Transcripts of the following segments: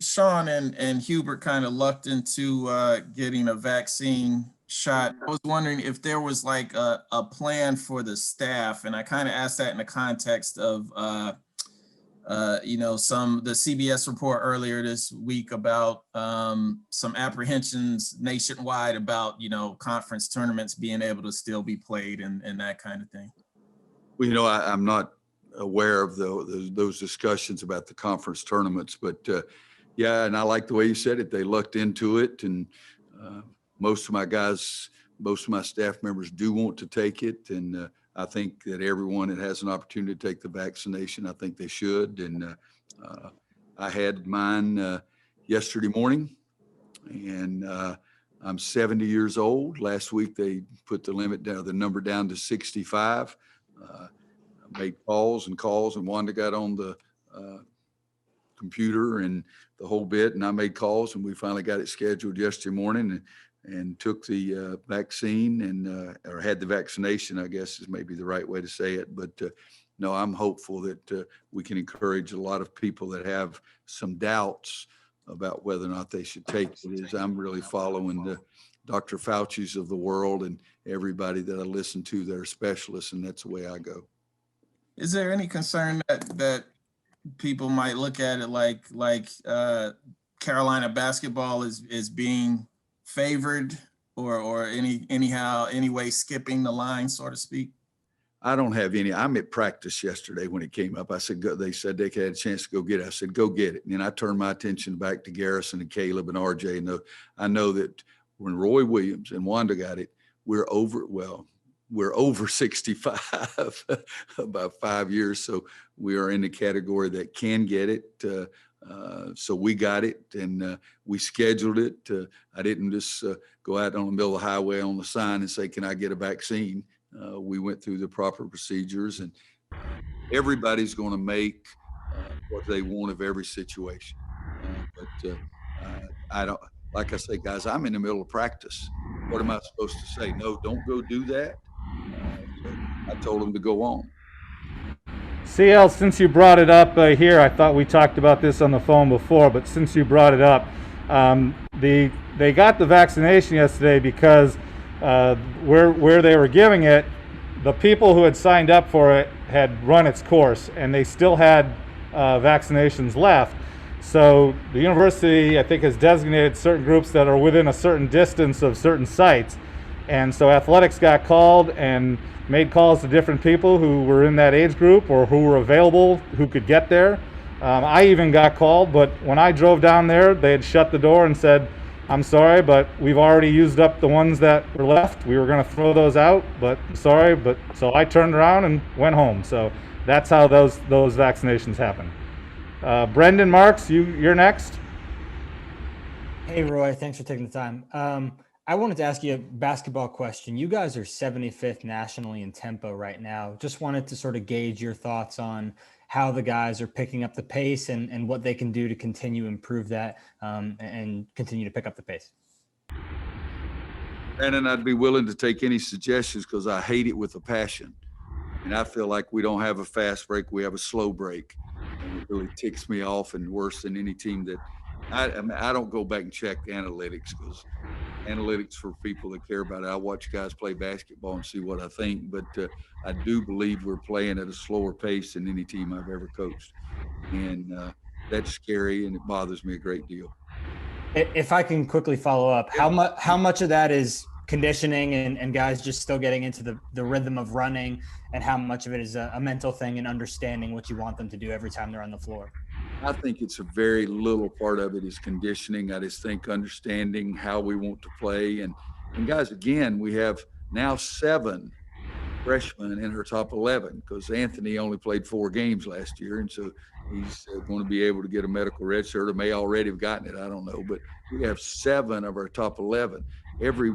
Sean and Hubert kind of lucked into getting a vaccine shot. I was wondering if there was like a plan for the staff, and I kind of asked that in the context of the CBS report earlier this week about some apprehensions nationwide about conference tournaments being able to still be played and that kind of thing. Well, I'm not aware of those discussions about the conference tournaments, but yeah, and I like the way you said it. They looked into it, and uh, most of my guys, most of my staff members do want to take it, and I think that everyone that has an opportunity to take the vaccination, I think they should. And uh, I had mine yesterday morning, and I'm 70 years old. Last week they put the limit down, the number down to 65. Made calls, and Wanda got on the uh, computer and the whole bit, and I made calls, and we finally got it scheduled yesterday morning, and took the vaccine, and or had the vaccination, I guess is maybe the right way to say it. But no, I'm hopeful that we can encourage a lot of people that have some doubts about whether or not they should take it. Is I'm really following the Dr. Fauci's of the world and everybody that I listen to that are specialists, and that's the way I go. Is there any concern that people might look at it like Carolina basketball is being favored or any way skipping the line, so to speak? I don't have any. I'm at practice yesterday when it came up. I said, go, they said they had a chance to go get it. I said, go get it. And then I turned my attention back to Garrison and Caleb and RJ. And I know that when Roy Williams and Wanda got it, we're over 65 about 5 years. So we are in the category that can get it. So we got it, and we scheduled it. I didn't just go out on the middle of the highway on the sign and say, can I get a vaccine? We went through the proper procedures, and everybody's going to make what they want of every situation. I don't, like I say, guys, I'm in the middle of practice. What am I supposed to say? No, don't go do that. So I told them to go on. CL, since you brought it up here, I thought we talked about this on the phone before, but since you brought it up, they got the vaccination yesterday because where they were giving it, the people who had signed up for it had run its course, and they still had vaccinations left. So the university, I think, has designated certain groups that are within a certain distance of certain sites. And so athletics got called and made calls to different people who were in that age group or who were available, who could get there. I even got called, but when I drove down there, they had shut the door and said, I'm sorry, but we've already used up the ones that were left. We were going to throw those out, but sorry. But so I turned around and went home. So that's how those vaccinations happen. Brendan Marks, you're next. Hey, Roy, thanks for taking the time. I wanted to ask you a basketball question. You guys are 75th nationally in tempo right now. Just wanted to sort of gauge your thoughts on how the guys are picking up the pace and what they can do to continue to improve that and continue to pick up the pace. And I'd be willing to take any suggestions because I hate it with a passion. And I feel like we don't have a fast break, we have a slow break. And it really ticks me off, and worse than any team that I don't go back and check analytics because analytics for people that care about it. I watch guys play basketball and see what I think, but I do believe we're playing at a slower pace than any team I've ever coached. And that's scary, and it bothers me a great deal. If I can quickly follow up, how much of that is conditioning and guys just still getting into the rhythm of running, and how much of it is a mental thing and understanding what you want them to do every time they're on the floor? I think it's a very little part of it is conditioning. I just think understanding how we want to play. And guys, again, we have now 7 freshmen in her top 11 because Anthony only played 4 games last year. And so he's going to be able to get a medical red shirt, or may already have gotten it. I don't know. But we have 7 of our top 11. Every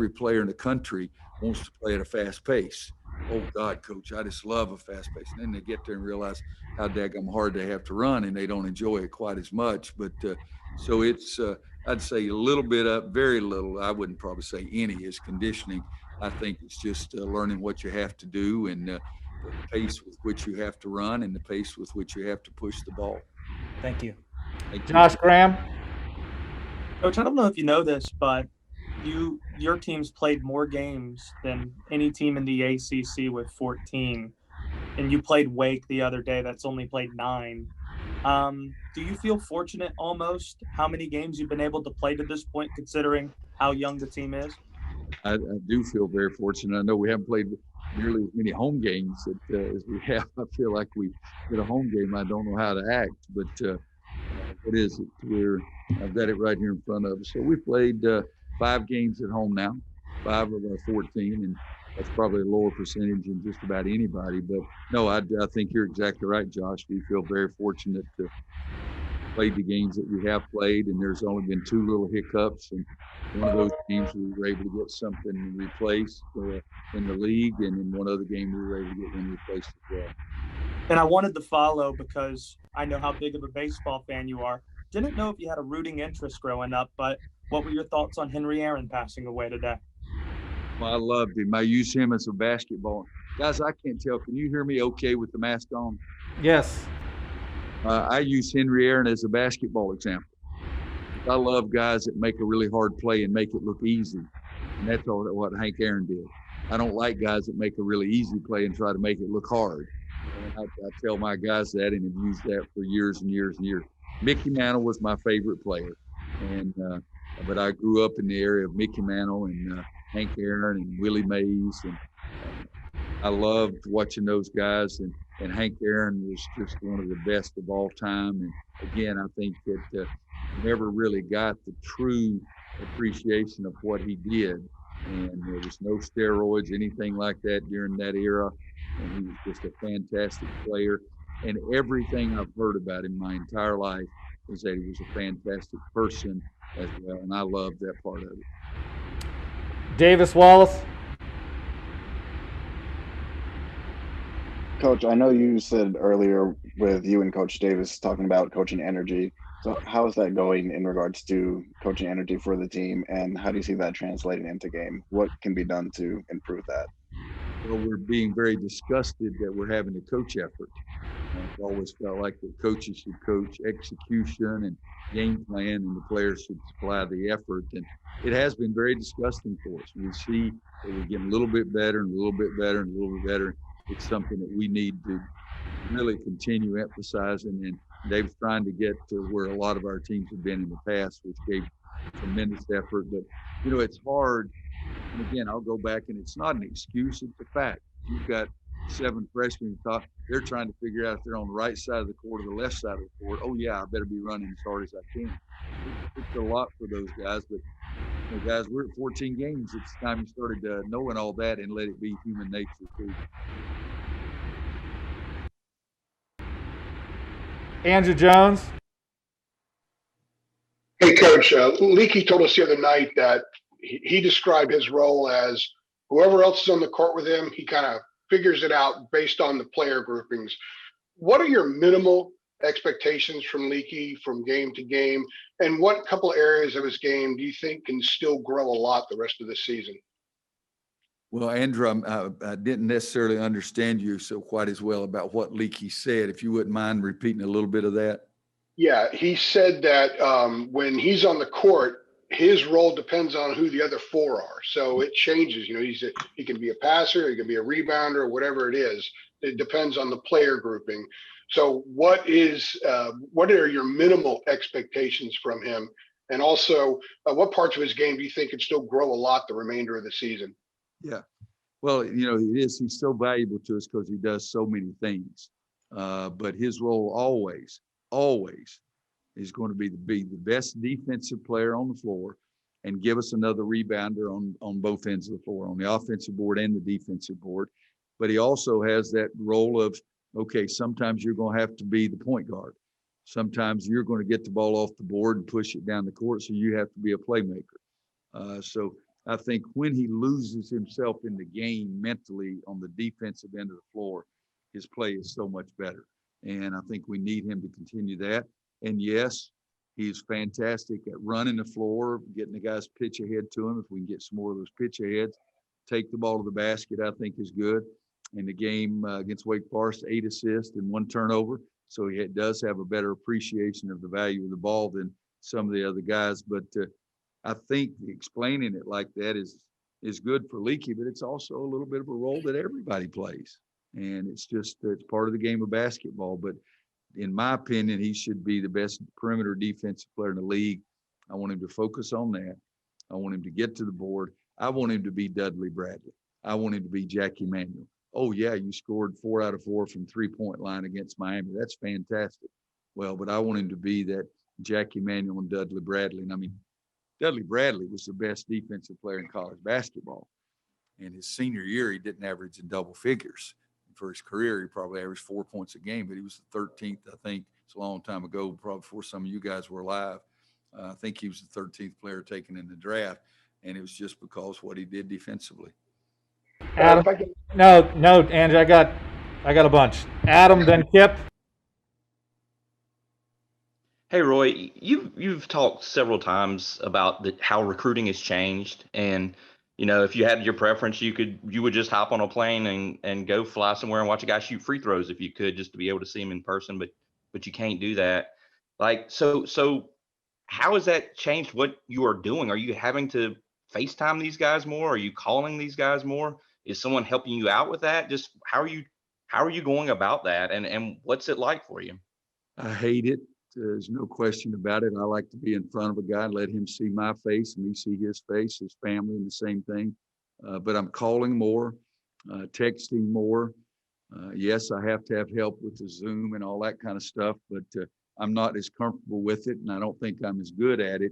player in the country wants to play at a fast pace. Oh God, coach, I just love a fast pace. And then they get there and realize how daggum hard they have to run, and they don't enjoy it quite as much. But so it's, I'd say a little bit up, very little. I wouldn't probably say any is conditioning. I think it's just learning what you have to do, and the pace with which you have to run, and the pace with which you have to push the ball. Thank you. Thank you. Josh Graham. Coach, I don't know if you know this, but your team's played more games than any team in the ACC with 14, and you played Wake the other day that's only played 9. Do you feel fortunate almost how many games you've been able to play to this point, considering how young the team is? I do feel very fortunate. I know we haven't played nearly as many home games as we have. I feel like we get a home game. I don't know how to act, but what is it? I've got it right here in front of us. So we played 5 games at home now, 5 of our 14, and that's probably a lower percentage than just about anybody. But no, I think you're exactly right, Josh. We feel very fortunate to play the games that we have played, and there's only been 2 little hiccups, and one of those games we were able to get something replaced in the league, and in one other game we were able to get one replaced as well. And I wanted to follow because I know how big of a baseball fan you are. Didn't know if you had a rooting interest growing up, but what were your thoughts on Henry Aaron passing away today? Well, I loved him. I use him as a basketball. Guys, I can't tell. Can you hear me okay with the mask on? Yes. I use Henry Aaron as a basketball example. I love guys that make a really hard play and make it look easy. And that's all what Hank Aaron did. I don't like guys that make a really easy play and try to make it look hard. And I tell my guys that, and have used that for years and years and years. Mickey Mantle was my favorite player. And but I grew up in the area of Mickey Mantle and Hank Aaron and Willie Mays. And I loved watching those guys. And Hank Aaron was just one of the best of all time. And again, I think that never really got the true appreciation of what he did. And there was no steroids, anything like that during that era. And he was just a fantastic player. And everything I've heard about him my entire life is that he was a fantastic person as well. And I love that part of it. Davis Wallace. Coach, I know you said earlier with you and Coach Davis talking about coaching energy. So how is that going in regards to coaching energy for the team, and how do you see that translating into game? What can be done to improve that? Well, we're being very disgusted that we're having a coach effort. I've always felt like the coaches should coach execution and game plan, and the players should supply the effort. And it has been very disgusting for us. We see that we're getting a little bit better and a little bit better and a little bit better. It's something that we need to really continue emphasizing. And Dave's trying to get to where a lot of our teams have been in the past, which gave tremendous effort. But, you know, it's hard. And again, I'll go back, and it's not an excuse, it's a fact. You've got 7 freshmen top, they're trying to figure out if they're on the right side of the court or the left side of the court. Oh yeah, I better be running as hard as I can. It's a lot for those guys, but you know, guys, we're at 14 games. It's time you started knowing all that and let it be human nature too. Andrew Jones. Hey, Coach, Leakey told us the other night that he described his role as whoever else is on the court with him, he kind of figures it out based on the player groupings. What are your minimal expectations from Leakey from game to game? And what couple areas of his game do you think can still grow a lot the rest of the season? Well, Andrew, I didn't necessarily understand you so quite as well about what Leakey said. If you wouldn't mind repeating a little bit of that. Yeah, he said that when he's on the court, his role depends on who the other 4 are. So it changes. You know, he can be a passer, he can be a rebounder, whatever it is. It depends on the player grouping. So what are your minimal expectations from him? And also, what parts of his game do you think could still grow a lot the remainder of the season? Yeah. Well, you know, he's so valuable to us because he does so many things. But his role always is going to be the best defensive player on the floor and give us another rebounder on both ends of the floor, on the offensive board and the defensive board. But he also has that role of, okay, sometimes you're going to have to be the point guard. Sometimes you're going to get the ball off the board and push it down the court, so you have to be a playmaker. So I think when he loses himself in the game mentally on the defensive end of the floor, his play is so much better. And I think we need him to continue that. And yes, he's fantastic at running the floor, getting the guys pitch ahead to him. If we can get some more of those pitch aheads, take the ball to the basket, I think is good. In the game against Wake Forest, 8 assists and 1 turnover. So he does have a better appreciation of the value of the ball than some of the other guys. But I think explaining it like that is good for Leaky, but it's also a little bit of a role that everybody plays. And it's part of the game of basketball. But in my opinion, he should be the best perimeter defensive player in the league. I want him to focus on that. I want him to get to the board. I want him to be Dudley Bradley. I want him to be Jackie Manuel. Oh, yeah, you scored 4 out of 4 from three-point line against Miami. That's fantastic. Well, but I want him to be that Jackie Manuel and Dudley Bradley. And I mean, Dudley Bradley was the best defensive player in college basketball. And his senior year, he didn't average in double figures. For his career, he probably averaged 4 points a game, but he was the 13th, I think. It's a long time ago, probably before some of you guys were alive. I think he was the 13th player taken in the draft, and it was just because what he did defensively. Adam, if I can, no, Angie, I got a bunch. Adam, then Kip. Hey Roy, you've talked several times about how recruiting has changed, and if you had your preference, you would just hop on a plane and go fly somewhere and watch a guy shoot free throws if you could, just to be able to see him in person, but you can't do that. Like so, how has that changed what you are doing? Are you having to FaceTime these guys more? Are you calling these guys more? Is someone helping you out with that? Just how are you going about that, and what's it like for you? I hate it. There's no question about it. I like to be in front of a guy and let him see my face and me see his face, his family, and the same thing. But I'm calling more, texting more. Yes, I have to have help with the Zoom and all that kind of stuff, but I'm not as comfortable with it, and I don't think I'm as good at it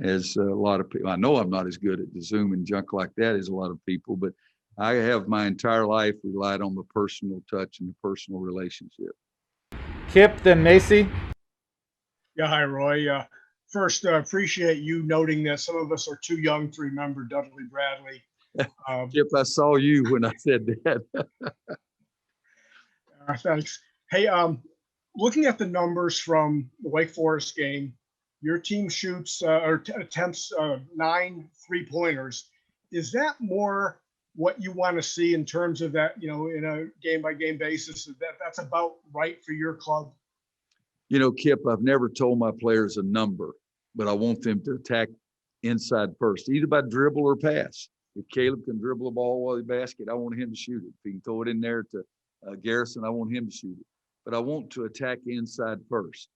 as a lot of people. I know I'm not as good at the Zoom and junk like that as a lot of people, but I have my entire life relied on the personal touch and the personal relationship. Kip, then Macy. Yeah, hi, Roy. First, appreciate you noting that some of us are too young to remember Dudley Bradley. Kip, I saw you when I said that. Thanks. Hey, looking at the numbers from the Wake Forest game, your team shoots attempts 9 3-pointers. Is that more what you want to see in terms of that, in a game-by-game basis? That's about right for your club? Kip, I've never told my players a number, but I want them to attack inside first, either by dribble or pass. If Caleb can dribble the ball while he basket, I want him to shoot it. If he can throw it in there to Garrison, I want him to shoot it. But I want to attack inside first.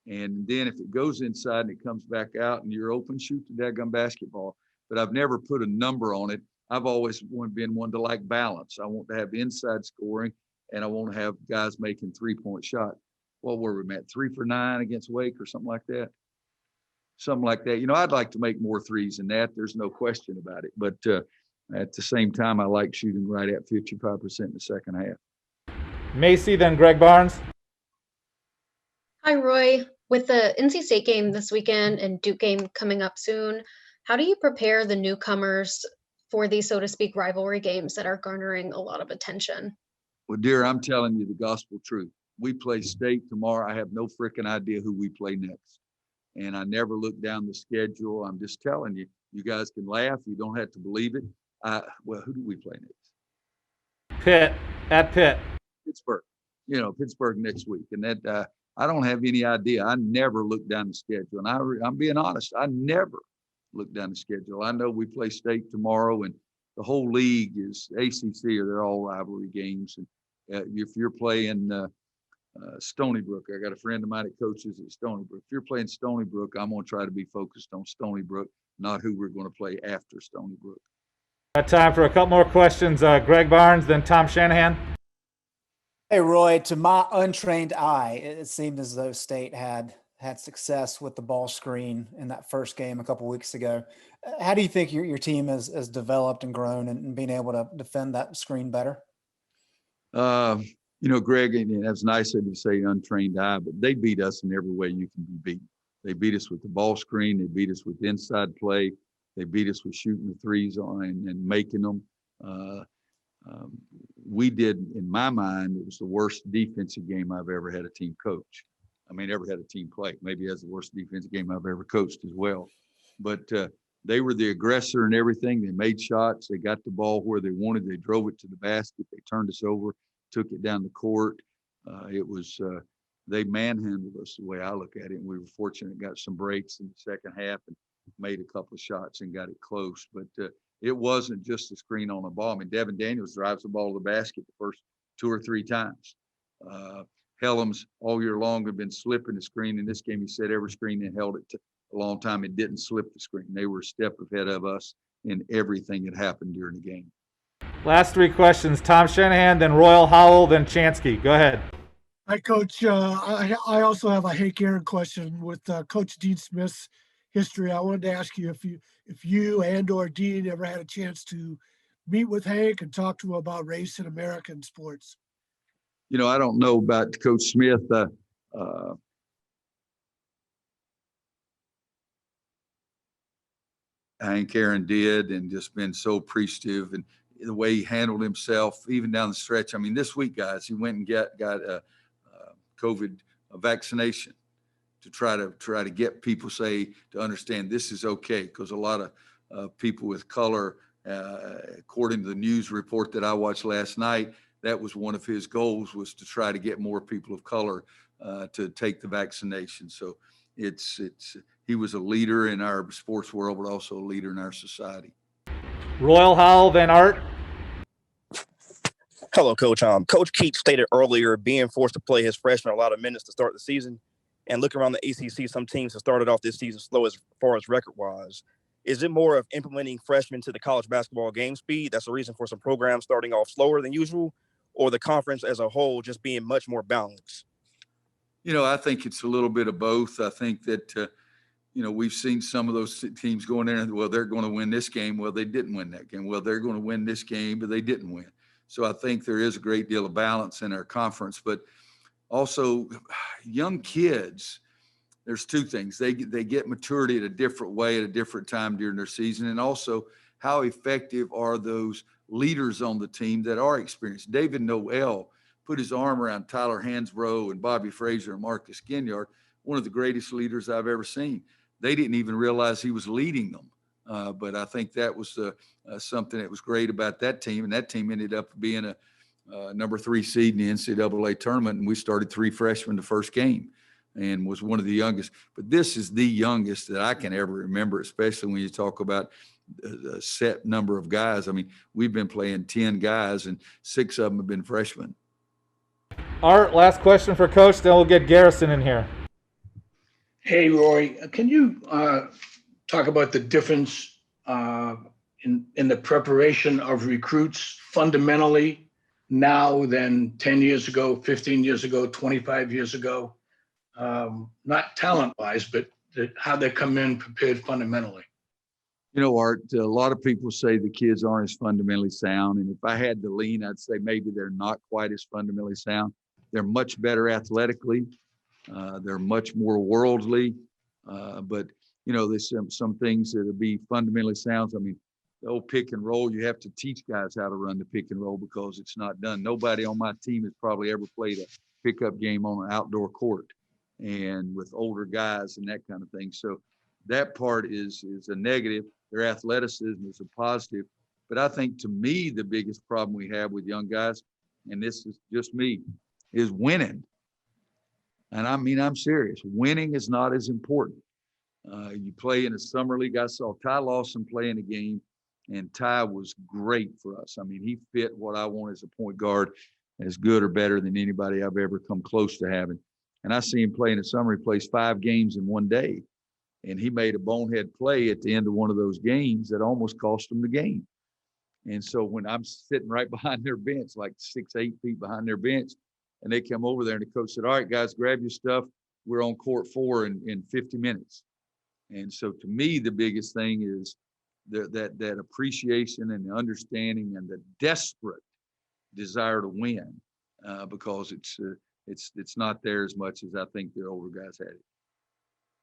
And then if it goes inside and it comes back out and you're open, shoot the daggum basketball. But I've never put a number on it. I've always been one to like balance. I want to have inside scoring, and I want to have guys making three-point shots. What were we at? 3 for 9 against Wake or something like that? Something like that. I'd like to make more threes than that. There's no question about it. But at the same time, I like shooting right at 55% in the second half. Macy, then Greg Barnes. Hi, Roy. With the NC State game this weekend and Duke game coming up soon, how do you prepare the newcomers for these, so to speak, rivalry games that are garnering a lot of attention? Well, dear, I'm telling you the gospel truth. We play State tomorrow. I have no freaking idea who we play next. And I never look down the schedule. I'm just telling you, you guys can laugh. You don't have to believe it. Well, who do we play next? Pitt, at Pitt. Pittsburgh. Pittsburgh next week. And that I don't have any idea. I never look down the schedule. And I'm being honest. I never look down the schedule. I know we play State tomorrow, and the whole league is ACC, or they're all rivalry games. And if you're playing Stony Brook. I got a friend of mine that coaches at Stony Brook. If you're playing Stony Brook, I'm going to try to be focused on Stony Brook, not who we're going to play after Stony Brook. Got time for a couple more questions. Greg Barnes, then Tom Shanahan. Hey, Roy, to my untrained eye, it seemed as though State had success with the ball screen in that first game a couple weeks ago. How do you think your team has developed and grown and being able to defend that screen better? Greg, and that's nice of you to say untrained eye, but they beat us in every way you can be beaten. They beat us with the ball screen. They beat us with inside play. They beat us with shooting the threes on and making them. We did, in my mind, it was the worst defensive game I've ever had a team coach. Ever had a team play. Maybe that's the worst defensive game I've ever coached as well. But they were the aggressor and everything. They made shots. They got the ball where they wanted. They drove it to the basket. They turned us over, took it down the court. It was they manhandled us the way I look at it. And we were fortunate, got some breaks in the second half and made a couple of shots and got it close. But it wasn't just a screen on the ball. I mean, Devin Daniels drives the ball to the basket the first 2 or 3 times. Helms all year long have been slipping the screen. In this game, he said every screen they held it a long time. It didn't slip the screen. They were a step ahead of us in everything that happened during the game. Last 3 questions. Tom Shanahan, then Royal Howell, then Chansky. Go ahead. Hi, Coach. I also have a Hank Aaron question with Coach Dean Smith's history. I wanted to ask you if you and or Dean ever had a chance to meet with Hank and talk to him about race in American sports. You know, I don't know about Coach Smith. Hank Aaron did, and just been so appreciative, and the way he handled himself, even down the stretch. I mean, this week, guys, he went and got a COVID vaccination to try to get people to understand this is okay, because a lot of people with color, according to the news report that I watched last night, that was one of his goals, was to try to get more people of color to take the vaccination. So he was a leader in our sports world, but also a leader in our society. Royal Howell, then Art. Hello, Coach. Coach Keats stated earlier being forced to play his freshmen a lot of minutes to start the season. And looking around the ACC, some teams have started off this season slow as far as record-wise. Is it more of implementing freshmen to the college basketball game speed that's the reason for some programs starting off slower than usual, or the conference as a whole just being much more balanced? You know, I think it's a little bit of both. I think that, you know, we've seen some of those teams going in and, well, they're going to win this game. Well, they didn't win that game. Well, they're going to win this game, but they didn't win. So I think there is a great deal of balance in our conference, but also young kids, there's 2 things. They get maturity at a different way at a different time during their season. And also, how effective are those leaders on the team that are experienced? David Noel put his arm around Tyler Hansbrough and Bobby Frazier and Marcus Ginyard, one of the greatest leaders I've ever seen. They didn't even realize he was leading them. But I think that was something that was great about that team. And that team ended up being a number 3 seed in the NCAA tournament. And we started 3 freshmen the first game and was one of the youngest. But this is the youngest that I can ever remember, especially when you talk about a set number of guys. I mean, we've been playing 10 guys and 6 of them have been freshmen. Art, last question for Coach, then we'll get Garrison in here. Hey, Roy, can you talk about the difference in the preparation of recruits fundamentally now than 10 years ago, 15 years ago, 25 years ago? Not talent-wise, but how they come in prepared fundamentally. You know, Art, a lot of people say the kids aren't as fundamentally sound. And if I had to lean, I'd say maybe they're not quite as fundamentally sound. They're much better athletically. They're much more worldly. But, you know, there's some things that will be fundamentally sound. I mean, the old pick and roll, you have to teach guys how to run the pick and roll because it's not done. Nobody on my team has probably ever played a pickup game on an outdoor court and with older guys and that kind of thing. So that part is a negative. Their athleticism is a positive. But I think, to me, the biggest problem we have with young guys, and this is just me, is winning. And I mean, I'm serious. Winning is not as important. You play in a summer league. I saw Ty Lawson play in a game, and Ty was great for us. I mean, he fit what I want as a point guard, as good or better than anybody I've ever come close to having. And I see him play in a summer. He plays 5 games in one day. And he made a bonehead play at the end of one of those games that almost cost him the game. And so when I'm sitting right behind their bench, like 6, 8 feet behind their bench, and they come over there and the coach said, all right, guys, grab your stuff. We're on court 4 in 50 minutes. And so to me, the biggest thing is that appreciation and the understanding and the desperate desire to win, because it's not there as much as I think the older guys had it.